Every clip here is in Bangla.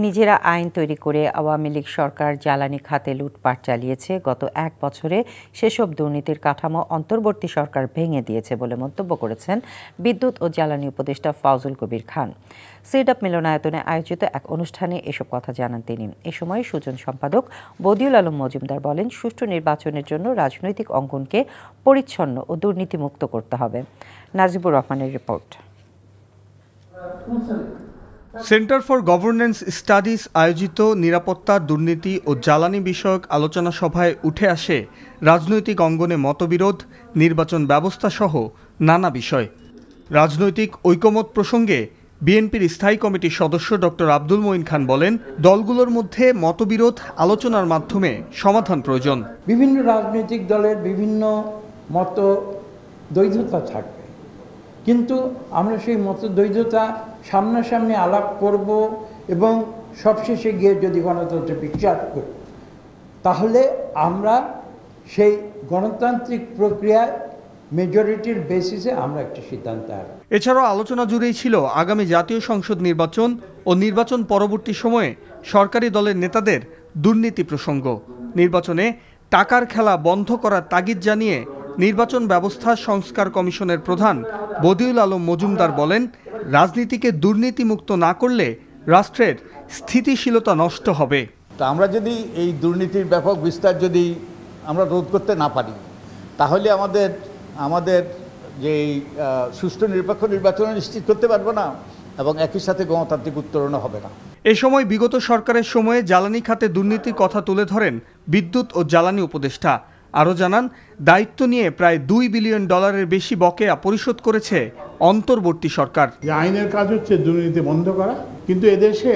নিজেরা আইন তৈরি করে আওয়ামী লীগ সরকার জ্বালানি খাতে লুটপাট চালিয়েছে। গত এক বছরে সেসব দুর্নীতির কাঠামো অন্তর্বর্তী সরকার ভেঙে দিয়েছে বলে মন্তব্য করেছেন বিদ্যুৎ ও জ্বালানি উপদেষ্টা ফাউজুল কবির খান। সিডাপ মিলনায়তনে আয়োজিত এক অনুষ্ঠানে এসব কথা জানান তিনি। এ সময় সুজন সম্পাদক বদিউল আলম মজুমদার বলেন, সুষ্ঠু নির্বাচনের জন্য রাজনৈতিক অঙ্গনকে পরিচ্ছন্ন ও দুর্নীতিমুক্ত করতে হবে। নাজিবুর রহমানের report. Centre for governance studies আয়োজিত নিরাপত্তা, দুর্নীতি ও জ্বালানি বিষয়ক আলোচনা সভায় উঠে আসে রাজনৈতিক অঙ্গনে মতবিরোধ, নির্বাচন ব্যবস্থা সহ নানা বিষয়। রাজনৈতিক ঐকমত্য প্রসঙ্গে বিএনপির স্থায়ী কমিটির সদস্য ডক্টর আব্দুল মঈন খান বলেন, দলগুলোর মধ্যে মতবিরোধ আলোচনার মাধ্যমে সমাধান প্রয়োজন। বিভিন্ন রাজনৈতিক দলের বিভিন্ন মত দ্বৈধতা থাকবে, কিন্তু আমরা সেই মতদ্বৈধতা সামনাসামনি আলাপ করব এবং সবশেষে গিয়ে যদি গণতন্ত্র বিচার করি, তাহলে আমরা সেই গণতান্ত্রিক প্রক্রিয়ায় মেজরিটির বেসিসে আমরা একটা সিদ্ধান্ত আসব। এছাড়াও আলোচনা জুড়েই ছিল আগামী জাতীয় সংসদ নির্বাচন ও নির্বাচন পরবর্তী সময়ে সরকারি দলের নেতাদের দুর্নীতি প্রসঙ্গ। নির্বাচনে টাকার খেলা বন্ধ করার তাগিদ জানিয়ে নির্বাচন ব্যবস্থা সংস্কার কমিশনের প্রধান বদিউল আলম মজুমদার বলেন, রাজনীতিকে দুর্নীতিমুক্ত না করলে রাষ্ট্রের স্থিতিশীলতা নষ্ট হবে। তো আমরা যদি এই দুর্নীতির ব্যাপক বিস্তার যদি আমরা রোধ করতে না পারি, তাহলে আমাদের যে সুষ্ঠু নিরপেক্ষ নির্বাচন নিশ্চিত করতে পারবো না এবং একই সাথে গণতান্ত্রিক উত্তরণও হবে না। এ সময় বিগত সরকারের সময়ে জ্বালানি খাতে দুর্নীতির কথা তুলে ধরেন বিদ্যুৎ ও জ্বালানি উপদেষ্টা। আরও জানান, দায়িত্ব নিয়ে প্রায় $2 বিলিয়ন বেশি বকেয়া পরিশোধ করেছে অন্তর্বর্তী সরকার। আইনের কাজ হচ্ছে দুর্নীতি বন্ধ করা, কিন্তু এদেশে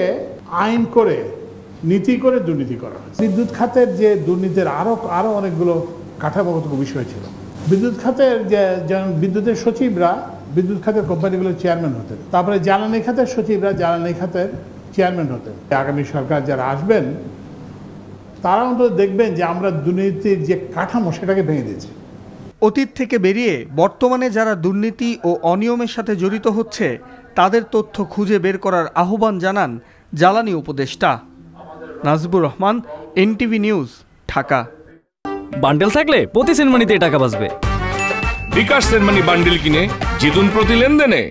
আইন করে নীতি করে দুর্নীতি করা হয়। বিদ্যুৎ খাতের যে দুর্নীতির আরো অনেকগুলো কাঠামোগত বিষয় ছিল। বিদ্যুৎ খাতের বিদ্যুতের সচিবরা বিদ্যুৎ খাতের কোম্পানিগুলোর চেয়ারম্যান হতেন, তারপরে জ্বালানি খাতের সচিবরা জ্বালানি খাতের চেয়ারম্যান হতেন। আগামী সরকার যারা আসবেন তারা অন্তত দেখবেন যে আমরা দুর্নীতির যে কাঠামো সেটাকে ভেঙে দিয়েছি। অতীত থেকে বেরিয়ে বর্তমানে যারা দুর্নীতি ও অনিয়মের সাথে জড়িত হচ্ছে তাদের তথ্য খুঁজে বের করার আহ্বান জানান জ্বালানি উপদেষ্টা। Najibur Rahman, NTV news, Dhaka. Bundle থাকলে প্রতি সেনমানিতে টাকা বাঁচবে। বিকাশ সেনমানি বান্ডেল কিনে জিতুন প্রতি লেনদেনে।